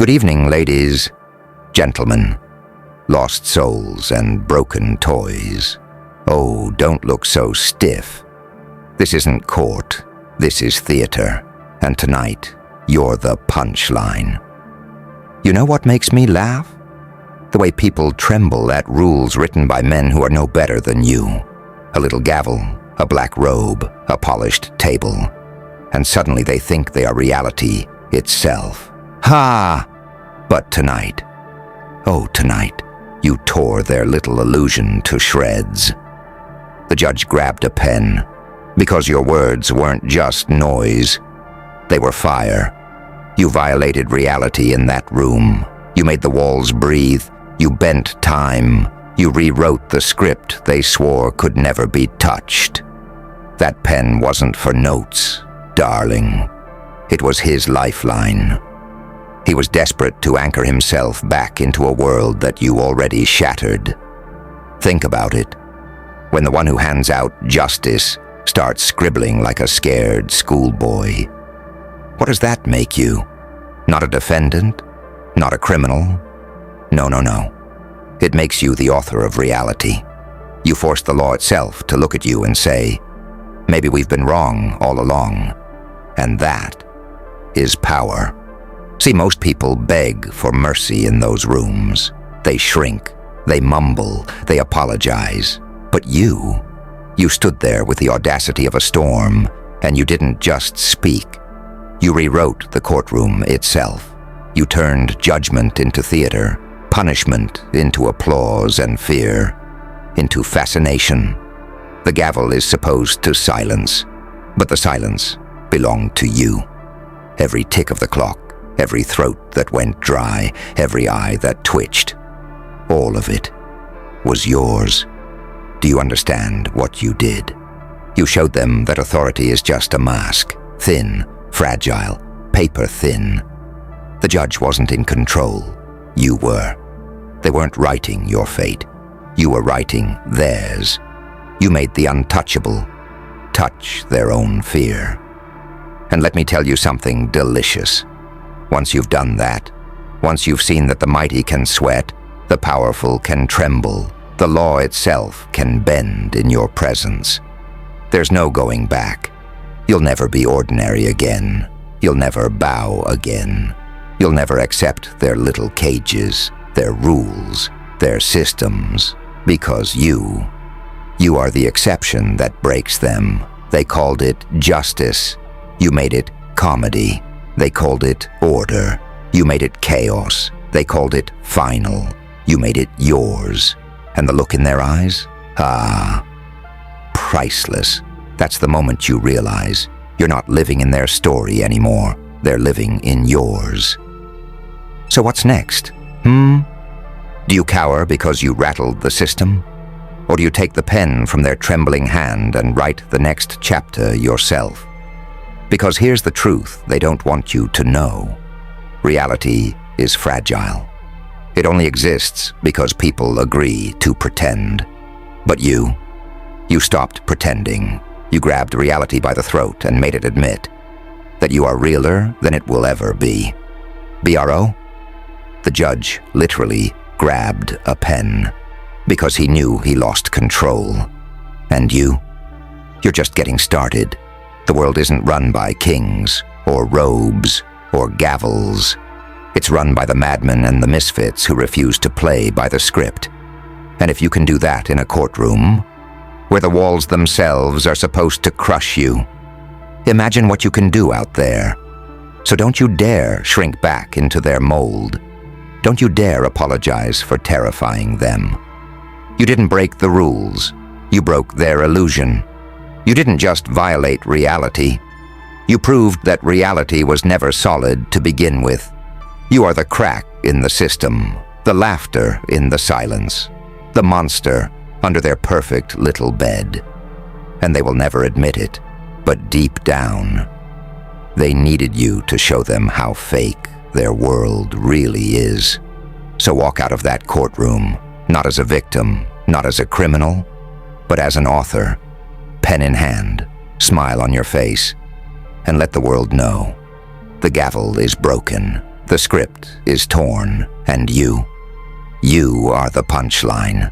Good evening, ladies, gentlemen, lost souls and broken toys. Oh, don't look so stiff. This isn't court, this is theater, and tonight, you're the punchline. You know what makes me laugh? The way people tremble at rules written by men who are no better than you. A little gavel, a black robe, a polished table, and suddenly they think they are reality itself. Ha! But tonight, oh tonight, you tore their little illusion to shreds. The judge grabbed a pen, because your words weren't just noise. They were fire. You violated reality in that room. You made the walls breathe. You bent time. You rewrote the script they swore could never be touched. That pen wasn't for notes, darling. It was his lifeline. He was desperate to anchor himself back into a world that you already shattered. Think about it. When the one who hands out justice starts scribbling like a scared schoolboy, what does that make you? Not a defendant? Not a criminal? No. It makes you the author of reality. You force the law itself to look at you and say, maybe we've been wrong all along. And that is power. See, most people beg for mercy in those rooms. They shrink, they mumble, they apologize. But you stood there with the audacity of a storm, and you didn't just speak. You rewrote the courtroom itself. You turned judgment into theater, punishment into applause, and fear into fascination. The gavel is supposed to silence, but the silence belonged to you. Every tick of the clock, every throat that went dry, every eye that twitched, all of it was yours. Do you understand what you did? You showed them that authority is just a mask, thin, fragile, paper thin. The judge wasn't in control. You were. They weren't writing your fate. You were writing theirs. You made the untouchable touch their own fear. And let me tell you something delicious. Once you've done that, once you've seen that the mighty can sweat, the powerful can tremble, the law itself can bend in your presence, there's no going back. You'll never be ordinary again. You'll never bow again. You'll never accept their little cages, their rules, their systems, because you are the exception that breaks them. They called it justice. You made it comedy. They called it order. You made it chaos. They called it final. You made it yours. And the look in their eyes? Ah, priceless. That's the moment you realize you're not living in their story anymore. They're living in yours. So what's next? Do you cower because you rattled the system? Or do you take the pen from their trembling hand and write the next chapter yourself? Because here's the truth they don't want you to know. Reality is fragile. It only exists because people agree to pretend. But you stopped pretending. You grabbed reality by the throat and made it admit that you are realer than it will ever be. BRO? The judge literally grabbed a pen because he knew he lost control. And you're just getting started. The world isn't run by kings or robes or gavels. It's run by the madmen and the misfits who refuse to play by the script. And if you can do that in a courtroom, where the walls themselves are supposed to crush you, imagine what you can do out there. So don't you dare shrink back into their mold. Don't you dare apologize for terrifying them. You didn't break the rules. You broke their illusion. You didn't just violate reality. You proved that reality was never solid to begin with. You are the crack in the system, the laughter in the silence, the monster under their perfect little bed. And they will never admit it, but deep down, they needed you to show them how fake their world really is. So walk out of that courtroom, not as a victim, not as a criminal, but as an author, pen in hand, smile on your face, and let the world know the gavel is broken. The script is torn, and you are the punchline.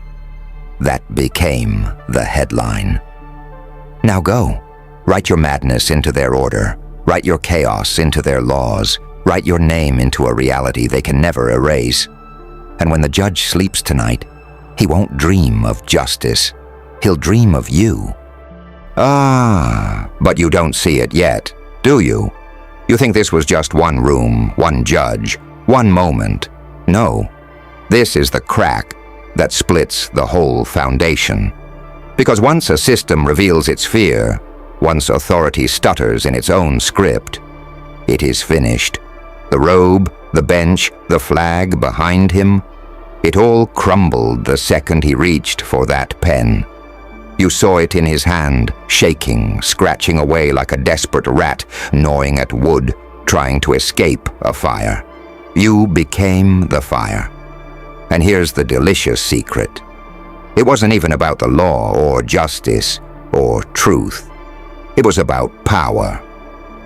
That became the headline. Now go. Write your madness into their order. Write your chaos into their laws. Write your name into a reality they can never erase. And when the judge sleeps tonight, he won't dream of justice. He'll dream of you. Ah, but you don't see it yet, do you? You think this was just one room, one judge, one moment. No, this is the crack that splits the whole foundation. Because once a system reveals its fear, once authority stutters in its own script, it is finished. The robe, the bench, the flag behind him, it all crumbled the second he reached for that pen. You saw it in his hand, shaking, scratching away like a desperate rat, gnawing at wood, trying to escape a fire. You became the fire. And here's the delicious secret. It wasn't even about the law or justice or truth. It was about power.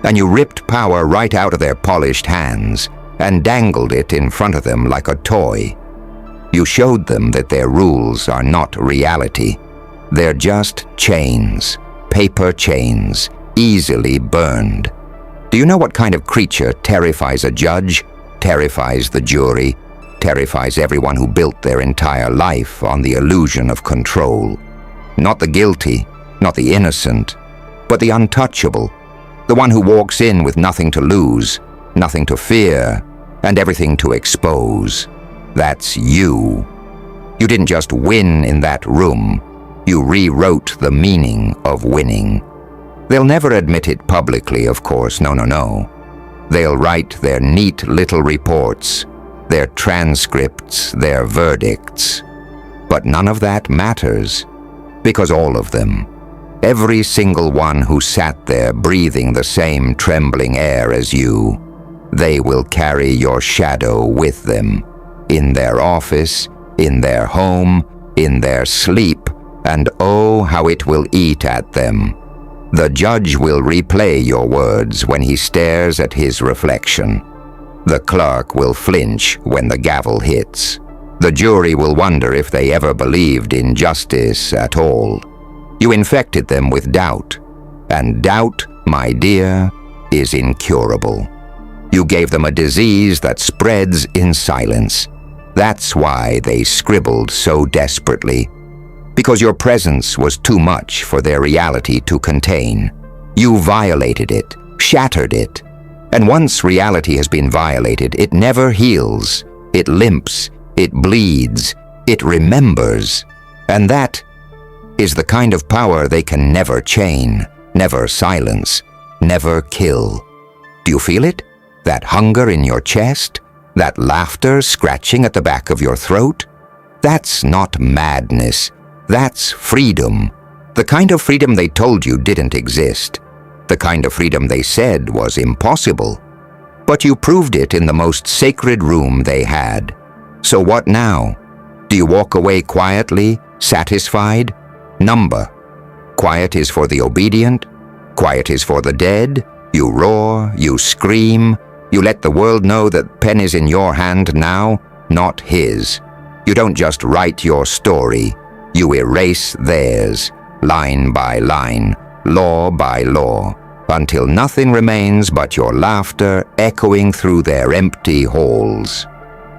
And you ripped power right out of their polished hands and dangled it in front of them like a toy. You showed them that their rules are not reality. They're just chains, paper chains, easily burned. Do you know what kind of creature terrifies a judge, terrifies the jury, terrifies everyone who built their entire life on the illusion of control? Not the guilty, not the innocent, but the untouchable, the one who walks in with nothing to lose, nothing to fear, and everything to expose. That's you. You didn't just win in that room. You rewrote the meaning of winning. They'll never admit it publicly, of course, no. They'll write their neat little reports, their transcripts, their verdicts. But none of that matters, because all of them, every single one who sat there breathing the same trembling air as you, they will carry your shadow with them, in their office, in their home, in their sleep, and oh, how it will eat at them. The judge will replay your words when he stares at his reflection. The clerk will flinch when the gavel hits. The jury will wonder if they ever believed in justice at all. You infected them with doubt, and doubt, my dear, is incurable. You gave them a disease that spreads in silence. That's why they scribbled so desperately. Because your presence was too much for their reality to contain. You violated it, shattered it. And once reality has been violated, it never heals. It limps, it bleeds, it remembers. And that is the kind of power they can never chain, never silence, never kill. Do you feel it? That hunger in your chest? That laughter scratching at the back of your throat? That's not madness. That's freedom. The kind of freedom they told you didn't exist. The kind of freedom they said was impossible. But you proved it in the most sacred room they had. So what now? Do you walk away quietly, satisfied? Number. Quiet is for the obedient. Quiet is for the dead. You roar, you scream. You let the world know that pen is in your hand now, not his. You don't just write your story. You erase theirs, line by line, law by law, until nothing remains but your laughter echoing through their empty halls.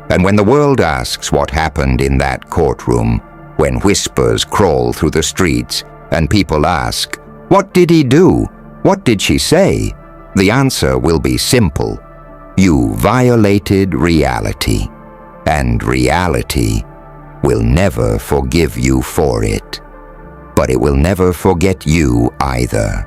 And when the world asks what happened in that courtroom, when whispers crawl through the streets and people ask, "What did he do? What did she say?" the answer will be simple. You violated reality, and reality will never forgive you for it. But it will never forget you either.